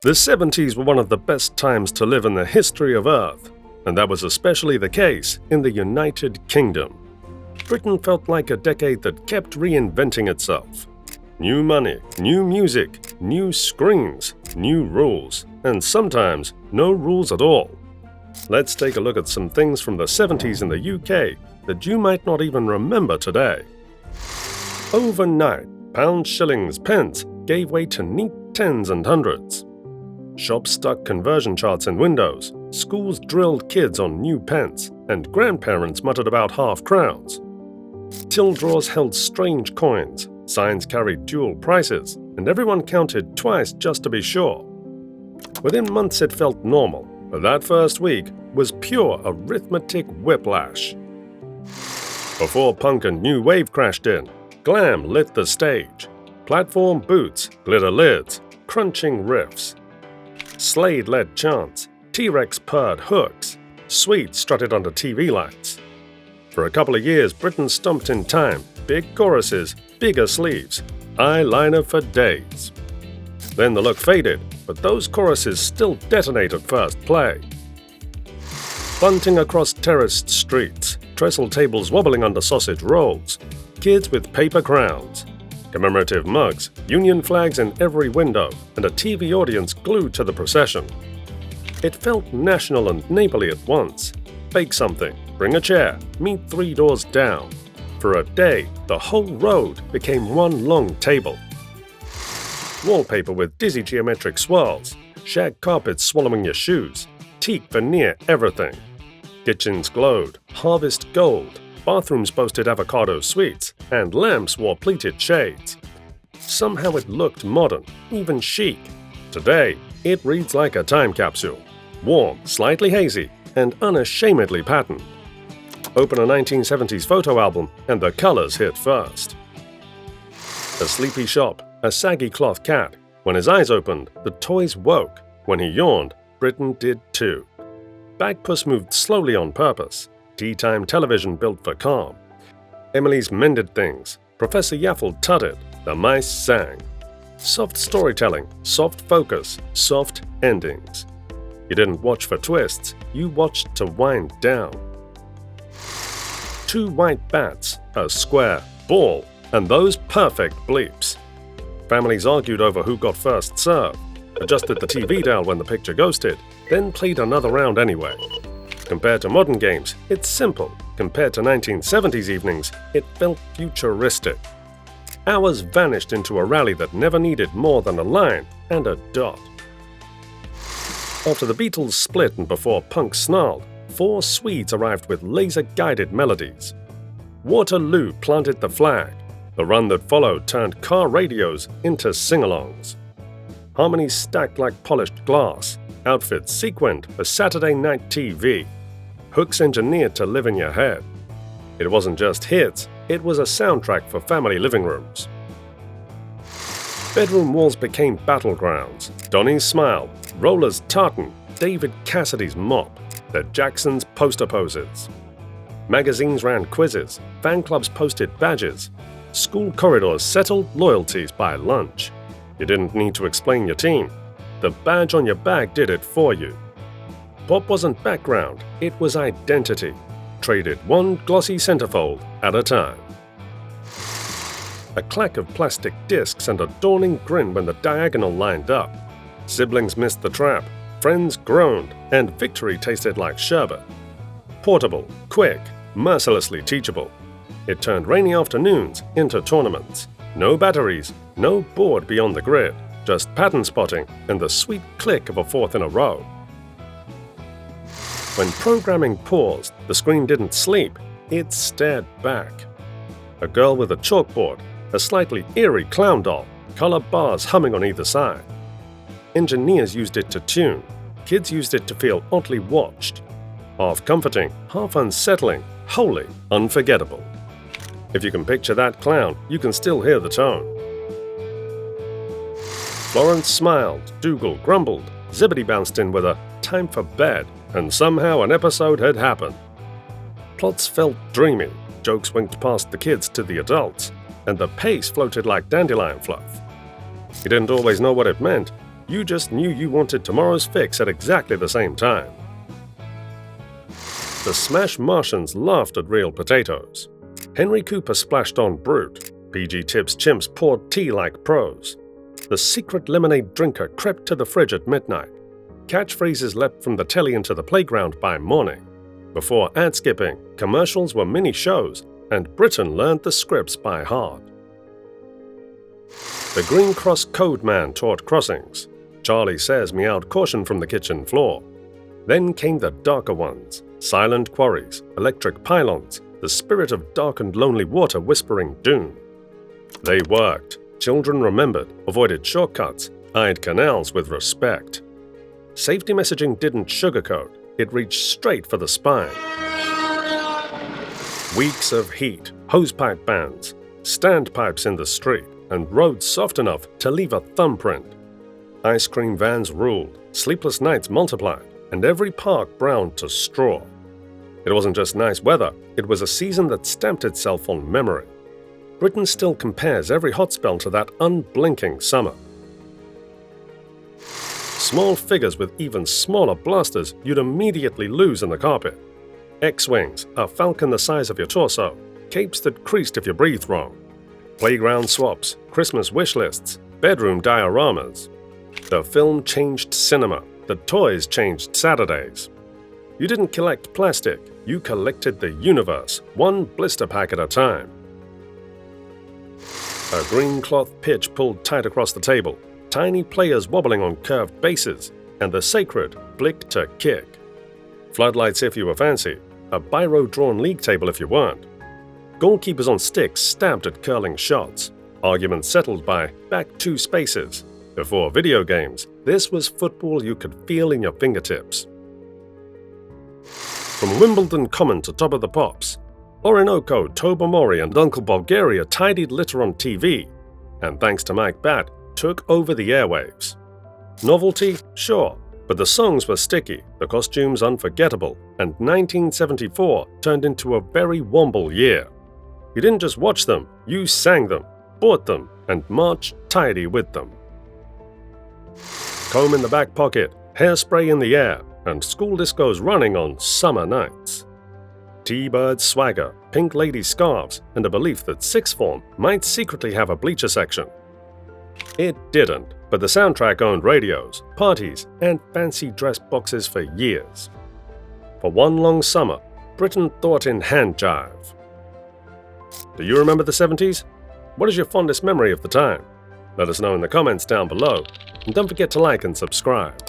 The 70s were one of the best times to live in the history of Earth, and that was especially the case in the United Kingdom. Britain felt like a decade that kept reinventing itself. New money, new music, new screens, new rules, and sometimes no rules at all. Let's take a look at some things from the 70s in the UK that you might not even remember today. Overnight, pounds, shillings, pence gave way to neat tens and hundreds. Shops stuck conversion charts in windows, schools drilled kids on new pence, and grandparents muttered about half-crowns. Till drawers held strange coins, signs carried dual prices, and everyone counted twice just to be sure. Within months it felt normal, but that first week was pure arithmetic whiplash. Before punk and new wave crashed in, glam lit the stage. Platform boots, glitter lids, crunching riffs. Slade led chants, T-Rex purred hooks, Sweet strutted under TV lights. For a couple of years, Britain stomped in time, big choruses, bigger sleeves, eyeliner for days. Then the look faded, but those choruses still detonate at first play. Bunting across terraced streets, trestle tables wobbling under sausage rolls, kids with paper crowns, commemorative mugs, Union flags in every window, and a TV audience glued to the procession. It felt national and neighborly at once. Bake something, bring a chair, meet 3 doors down. For a day, the whole road became one long table. Wallpaper with dizzy geometric swirls, shag carpets swallowing your shoes, teak veneer everything. Kitchens glowed, harvest gold, bathrooms boasted avocado sweets, and lamps wore pleated shades. Somehow it looked modern, even chic. Today, it reads like a time capsule. Warm, slightly hazy, and unashamedly patterned. Open a 1970s photo album, and the colors hit first. A sleepy shop, a saggy cloth cat. When his eyes opened, the toys woke. When he yawned, Britain did too. Bagpuss moved slowly on purpose. Tea-time television built for calm. Emily's mended things. Professor Yaffle tutted. The mice sang. Soft storytelling, soft focus, soft endings. You didn't watch for twists, you watched to wind down. 2 white bats, a square ball, and those perfect bleeps. Families argued over who got first serve, adjusted the TV dial when the picture ghosted, then played another round anyway. Compared to modern games, it's simple. Compared to 1970s evenings, it felt futuristic. Hours vanished into a rally that never needed more than a line and a dot. After the Beatles split and before punk snarled, 4 Swedes arrived with laser-guided melodies. Waterloo planted the flag. The run that followed turned car radios into sing-alongs. Harmonies stacked like polished glass. Outfits sequined for Saturday night TV. Hooks engineered to live in your head. It wasn't just hits, it was a soundtrack for family living rooms. Bedroom walls became battlegrounds. Donnie's smile, Roller's tartan, David Cassidy's mop, the Jacksons' poster poses. Magazines ran quizzes, fan clubs posted badges. School corridors settled loyalties by lunch. You didn't need to explain your team. The badge on your bag did it for you. Pop wasn't background, it was identity. Traded one glossy centerfold at a time. A clack of plastic discs and a dawning grin when the diagonal lined up. Siblings missed the trap, friends groaned, and victory tasted like sherbet. Portable, quick, mercilessly teachable. It turned rainy afternoons into tournaments. No batteries, no board beyond the grid, just pattern spotting and the sweet click of a 4th in a row. When programming paused, the screen didn't sleep, it stared back. A girl with a chalkboard, a slightly eerie clown doll, color bars humming on either side. Engineers used it to tune, kids used it to feel oddly watched. Half comforting, half unsettling, wholly unforgettable. If you can picture that clown, you can still hear the tone. Florence smiled, Dougal grumbled, Zibbity bounced in with a time for bed, and somehow an episode had happened. Plots felt dreamy, jokes winked past the kids to the adults, and the pace floated like dandelion fluff. You didn't always know what it meant, You just knew you wanted tomorrow's fix at exactly the same time. The Smash Martians laughed at real potatoes. Henry Cooper splashed on Brute. PG Tips chimps poured tea like pros. The secret lemonade drinker crept to the fridge at midnight. Catchphrases leapt from the telly into the playground by morning. Before ad skipping, commercials were mini shows, and Britain learned the scripts by heart. The Green Cross Code Man taught crossings. Charlie Says meowed caution from the kitchen floor. Then came the darker ones, silent quarries, electric pylons, the spirit of dark and lonely water whispering doom. They worked. Children remembered, avoided shortcuts, eyed canals with respect. Safety messaging didn't sugarcoat, it reached straight for the spine. Weeks of heat, hosepipe bans, standpipes in the street, and roads soft enough to leave a thumbprint. Ice cream vans ruled, sleepless nights multiplied, and every park browned to straw. It wasn't just nice weather, it was a season that stamped itself on memory. Britain still compares every hot spell to that unblinking summer. Small figures with even smaller blasters you'd immediately lose in the carpet. X-wings, a falcon the size of your torso, capes that creased if you breathed wrong. Playground swaps, Christmas wish lists, bedroom dioramas. The film changed cinema, the toys changed Saturdays. You didn't collect plastic, you collected the universe, one blister pack at a time. A green cloth pitch pulled tight across the table, tiny players wobbling on curved bases, and the sacred flick to kick. Floodlights if you were fancy, a biro-drawn league table if you weren't. Goalkeepers on sticks stabbed at curling shots, arguments settled by back two spaces. Before video games, this was football you could feel in your fingertips. From Wimbledon Common to Top of the Pops, Orinoco, Tobermory, and Uncle Bulgaria tidied litter on TV, and thanks to Mike Batt, took over the airwaves. Novelty? Sure, but the songs were sticky, the costumes unforgettable, and 1974 turned into a very Womble year. You didn't just watch them, you sang them, bought them, and marched tidy with them. Comb in the back pocket, hairspray in the air, and school discos running on summer nights. T-bird swagger, pink lady scarves, and a belief that sixth form might secretly have a bleacher section. It didn't, but the soundtrack owned radios, parties, and fancy dress boxes for years. For one long summer, Britain thought in hand jive. Do you remember the 70s? What is your fondest memory of the time? Let us know in the comments down below, and don't forget to like and subscribe.